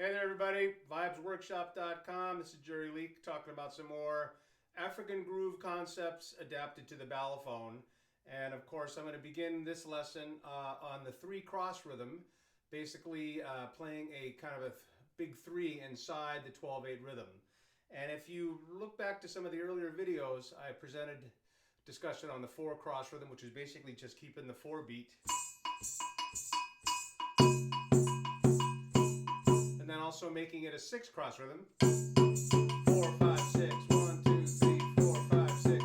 Hey there everybody, vibesworkshop.com. This is Jerry Leak talking about some more African groove concepts adapted to the Balafon. And of course I'm going to begin this lesson on the 3-cross rhythm, basically playing a kind of a big 3 inside the 12/8 rhythm. And if you look back to some of the earlier videos, I presented discussion on the 4-cross rhythm, which is basically just keeping the 4 beat. Also making it a 6-cross rhythm. 4, 5, 6, 1, 2, 3, 4, 5, 6.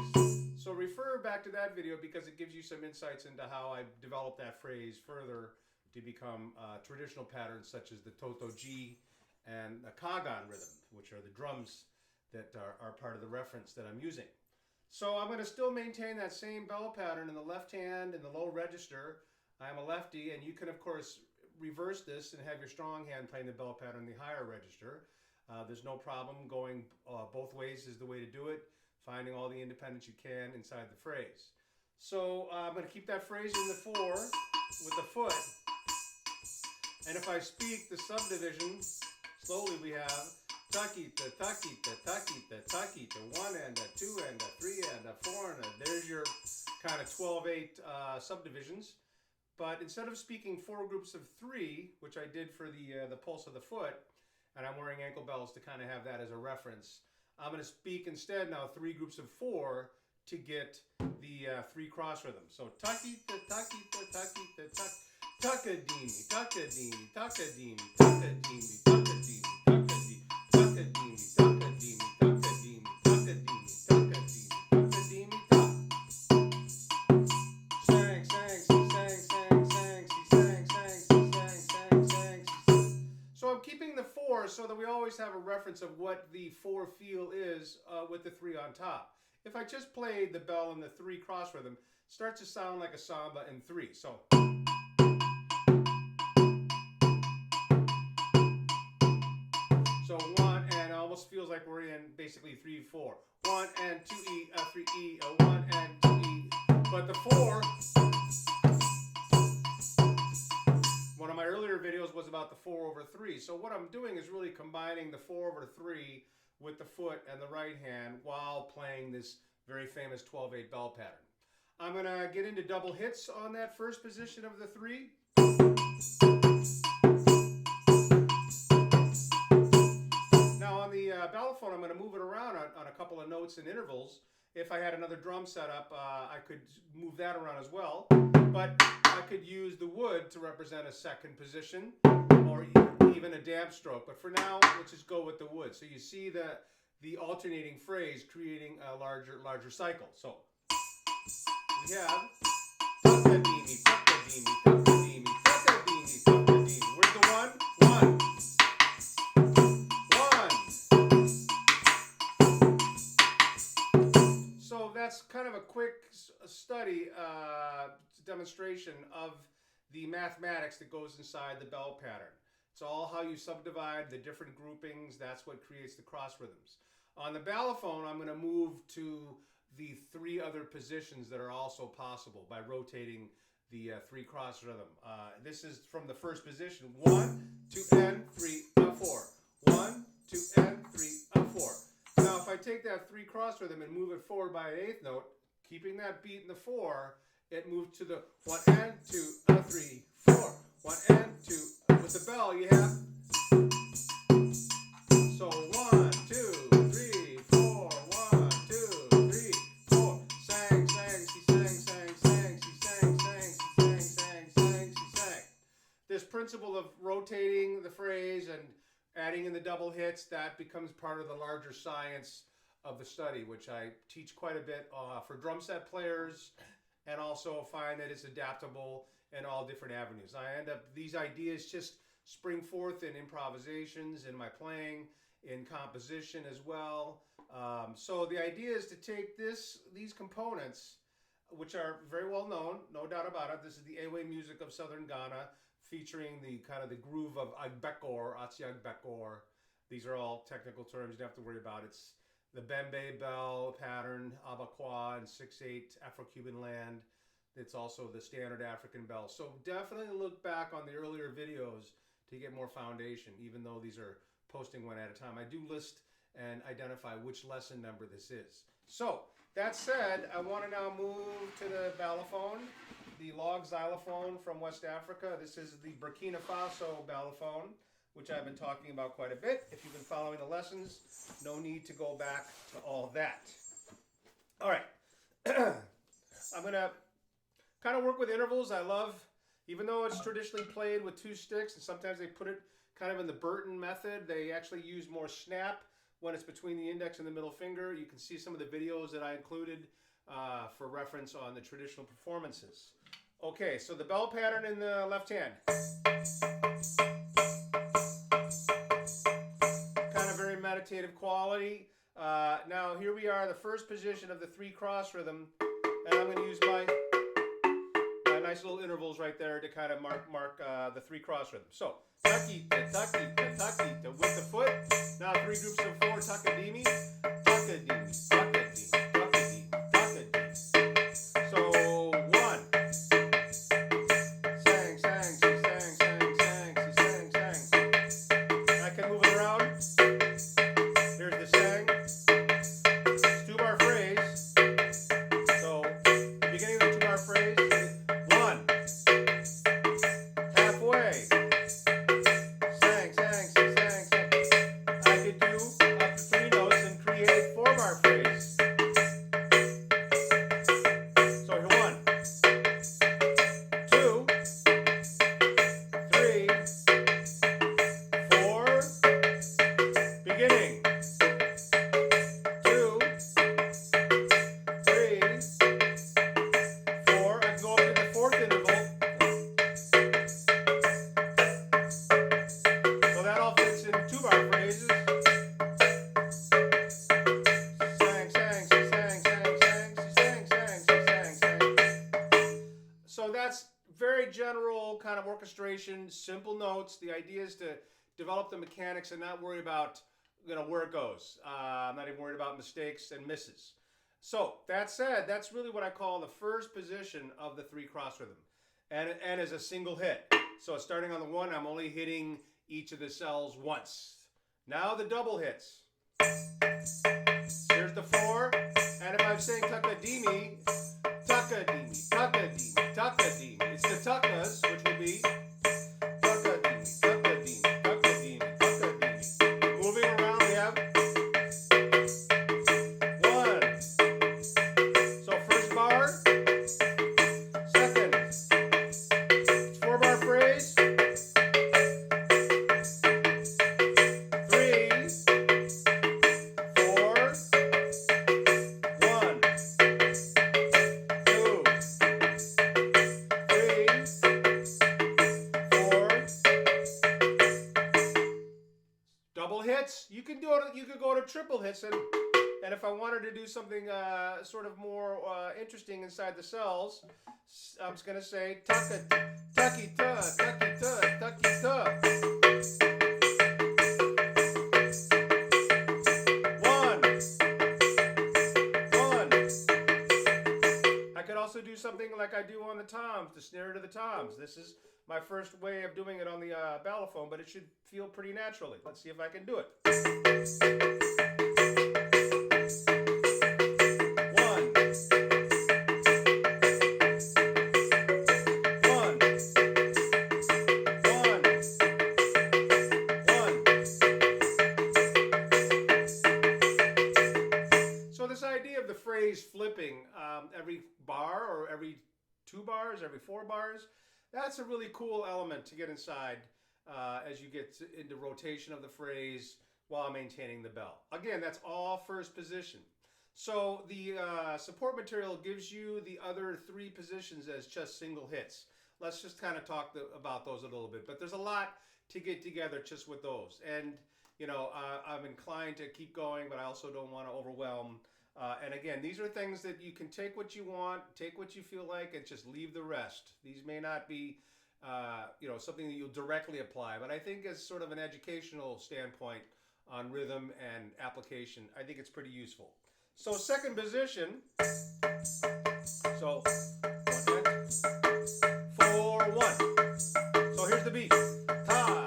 So refer back to that video because it gives you some insights into how I developed that phrase further to become traditional patterns such as the Toto G and the Kagan rhythm, which are the drums that are part of the reference that I'm using. So I'm going to still maintain that same bell pattern in the left hand in the low register. I'm a lefty, and you can of course reverse this and have your strong hand playing the bell pattern in the higher register. There's no problem. Going both ways is the way to do it. Finding all the independence you can inside the phrase. So I'm going to keep that phrase in the 4 with the foot. And if I speak the subdivision, slowly we have takita, takita, takita, takita, 1 and a 2 and a 3 and a 4 and a, there's your kind of 12/8 subdivisions. But instead of speaking 4 groups of 3, which I did for the pulse of the foot, and I'm wearing ankle bells to kind of have that as a reference, I'm going to speak instead now 3 groups of 4 to get the 3-cross rhythm. So takita, takita, takita, takadimi, takadimi, takadimi, takadimi, takadimi, takadimi, takadimi, takadimi, takadimi, takadimi, takadimi, takadimi, tak. Sang, sang, sang, sang, sang, sang, sang, sang, sang, sang. So I'm keeping the 4 so that we always have a reference of what the 4 feel is with the 3 on top. If I just play the bell in the 3-cross rhythm, it starts to sound like a samba in 3. So so 1, and it almost feels like we're in basically 3, 4. 1 and 2 E, 3 E, 1 and 2 E. But the 4, one of my earlier videos was about the 4/3. So what I'm doing is really combining the 4/3 with the foot and the right hand while playing this very famous 12/8 bell pattern. I'm going to get into double hits on that first position of the 3. Now on the Balafon, I'm going to move it around on a couple of notes and intervals. If I had another drum set up, I could move that around as well. But I could use the wood to represent a second position or even a damp stroke. But for now, let's just go with the wood. So you see the alternating phrase creating a larger cycle. So we have takadimi, takadimi, takadimi, takadimi, takadimi. Where's the 1? 1. So that's kind of a quick study, demonstration of the mathematics that goes inside the bell pattern. It's all how you subdivide the different groupings. That's what creates the cross rhythms. On the Balafon, I'm going to move to the 3 other positions that are also possible by rotating the 3-cross rhythm. This is from the first position. 1, 2, and 3, 4. 1, 2, and 3, 4. Now, if I take that 3-cross rhythm and move it forward by an 8th note, keeping that beat in the 4, it moves to the 1 and 2, 3, 4. 1 and 2. With the bell, you have. So 1, 2, 3, 4. 1, 2, 3, 4. Sang, sang, she sang, sang, sang, she sang, sang, she sang, sang, sang, she sang. This principle of rotating the phrase and adding in the double hits, that becomes part of the larger science of the study, which I teach quite a bit for drum set players, and also find that it's adaptable in all different avenues. I end up, these ideas just spring forth in improvisations, in my playing, in composition as well. So the idea is to take these components, which are very well known, no doubt about it. This is the Ewe music of southern Ghana, featuring the kind of the groove of Agbekor, Agbekor. These are all technical terms you don't have to worry about. It's the Bembé bell pattern, Agbekor, and 6/8 Afro-Cuban land. It's also the standard African bell. So definitely look back on the earlier videos to get more foundation, even though these are posting one at a time. I do list and identify which lesson number this is. So, that said, I want to now move to the Balafon, the log xylophone from West Africa. This is the Burkina Faso Balafon, which I've been talking about quite a bit. If you've been following the lessons, no need to go back to all that. All right. I'm going to kind of work with intervals. I love, even though it's traditionally played with 2 sticks, and sometimes they put it kind of in the Burton method, they actually use more snap when it's between the index and the middle finger. You can see some of the videos that I included for reference on the traditional performances. Okay, so the bell pattern in the left hand. Kind of very meditative quality. Now here we are, the first position of the 3 cross rhythm, and I'm going to use my nice little intervals right there to kind of mark the 3 cross rhythms. So, takita, takita, takita with the foot. Now 3 groups of 4 takadimi, takadimi, takadimi, takadimi, takadimi. So 1. Sang, sang, she sang, sang, sang, she sang, sang. I can move it around. Here's the sang. It's 2-bar phrase. So, beginning of the 2-bar phrase. That's very general kind of orchestration, simple notes. The idea is to develop the mechanics and not worry about where it goes. I'm not even worried about mistakes and misses. So that said, that's really what I call the first position of the 3 cross rhythm, and as a single hit. So starting on the 1, I'm only hitting each of the cells once. Now the double hits. Here's the 4, and if I'm saying takadimi, takadimi, takadimi, takadimi. It's the takas, which would be takadimi, takadimi, takadimi, takadimi. Moving around, we have 1. So first bar, second. It's 4-bar phrase. 3, 4, 1. Double hits. You can do it. You could go to triple hits, and if I wanted to do something sort of more interesting inside the cells, I'm just gonna say taka, takita, takita, takita. 1, 1. I could also do something like I do on the toms, the snare to the toms. This is my first way of doing it on the Balafon, but it should feel pretty naturally. Let's see if I can do it. 1, 1, 1, 1. So this idea of the phrase flipping every bar or every 2 bars, every 4 bars, that's a really cool element to get inside as you get into rotation of the phrase while maintaining the bell. Again, that's all first position. So the support material gives you the other 3 positions as just single hits. Let's just kind of talk about those a little bit. But there's a lot to get together just with those. And, I'm inclined to keep going, but I also don't want to overwhelm. And again, these are things that you can take what you want, take what you feel like, and just leave the rest. These may not be, something that you'll directly apply, but I think as sort of an educational standpoint on rhythm and application, I think it's pretty useful. So second position, so 4, 1. So here's the beat. Ta,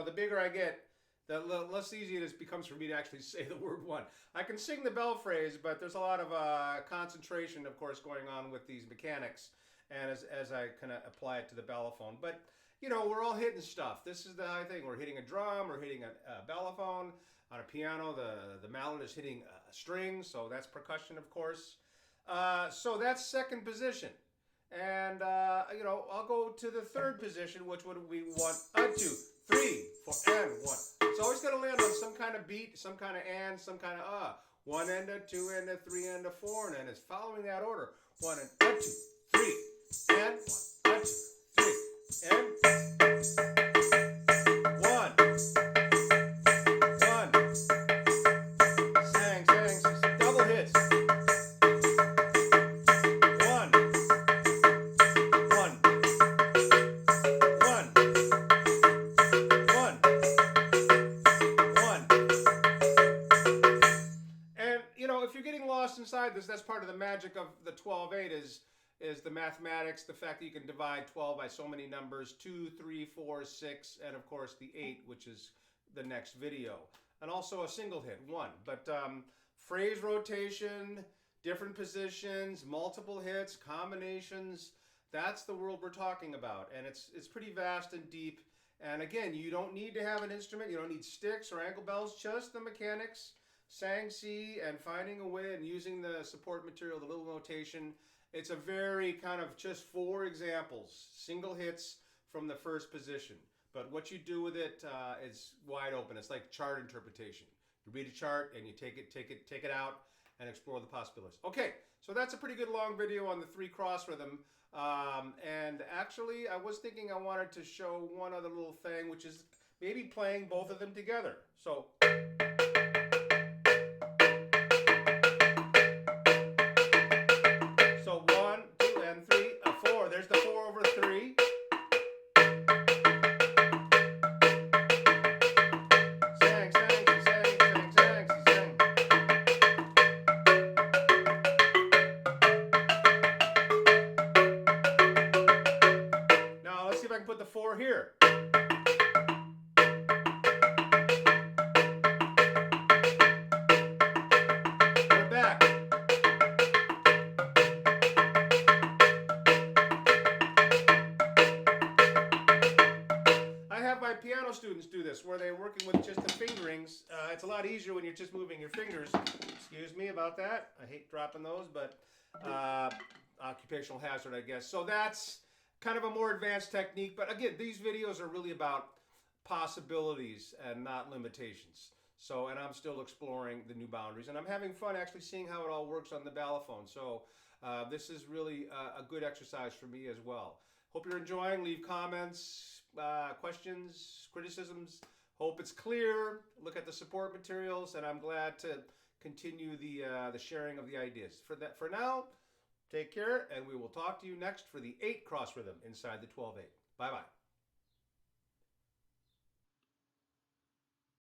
the bigger I get, the less easy it becomes for me to actually say the word one. I can sing the bell phrase, but there's a lot of concentration, of course, going on with these mechanics, and as I kind of apply it to the Balafon. But, we're all hitting stuff. This is the high thing. We're hitting a drum, we're hitting a Balafon. On a piano, the mallet is hitting a string, so that's percussion, of course. So that's second position. And, I'll go to the third position, which would be 1, 2, 3, 4, and 1. It's always going to land on some kind of beat, some kind of and, some kind of 1 and a 2 and a 3 and a 4, and then it's following that order. 1 and 2, 3, and 1, 2, 3, and 1. Sang, double hits. 1, 1, 1, 1, 1. And if you're getting lost inside this, that's part of the magic of the 12/8 is the mathematics, the fact that you can divide 12 by so many numbers, 2, 3, 4, 6, and of course the 8, which is the next video. And also a single hit, 1. But phrase rotation, different positions, multiple hits, combinations, that's the world we're talking about. And it's pretty vast and deep. And again, you don't need to have an instrument. You don't need sticks or ankle bells, just the mechanics, sang C, and finding a way and using the support material, the little notation. It's a very kind of just 4 examples, single hits from the first position. But what you do with it is wide open. It's like chart interpretation. You read a chart and you take it out and explore the possibilities. Okay, so that's a pretty good long video on the 3 cross rhythm. And actually, I was thinking I wanted to show one other little thing, which is maybe playing both of them together. So. So 1, 2, and 3, 4. There's the 4 over 3. Sang, sang, sang, sang, sang, sang. Now let's see if I can put the 4 here. We're back. My piano students do this, where they're working with just the fingerings. It's a lot easier when you're just moving your fingers. Excuse me about that. I hate dropping those, but occupational hazard, I guess. So that's kind of a more advanced technique. But again, these videos are really about possibilities and not limitations. So, and I'm still exploring the new boundaries, and I'm having fun actually seeing how it all works on the Balafon. So this is really a good exercise for me as well. Hope you're enjoying. Leave comments, questions, criticisms. Hope it's clear. Look at the support materials, and I'm glad to continue the sharing of the ideas. For now, take care, and we will talk to you next for the 8 cross rhythm inside the 12/8. Bye-bye.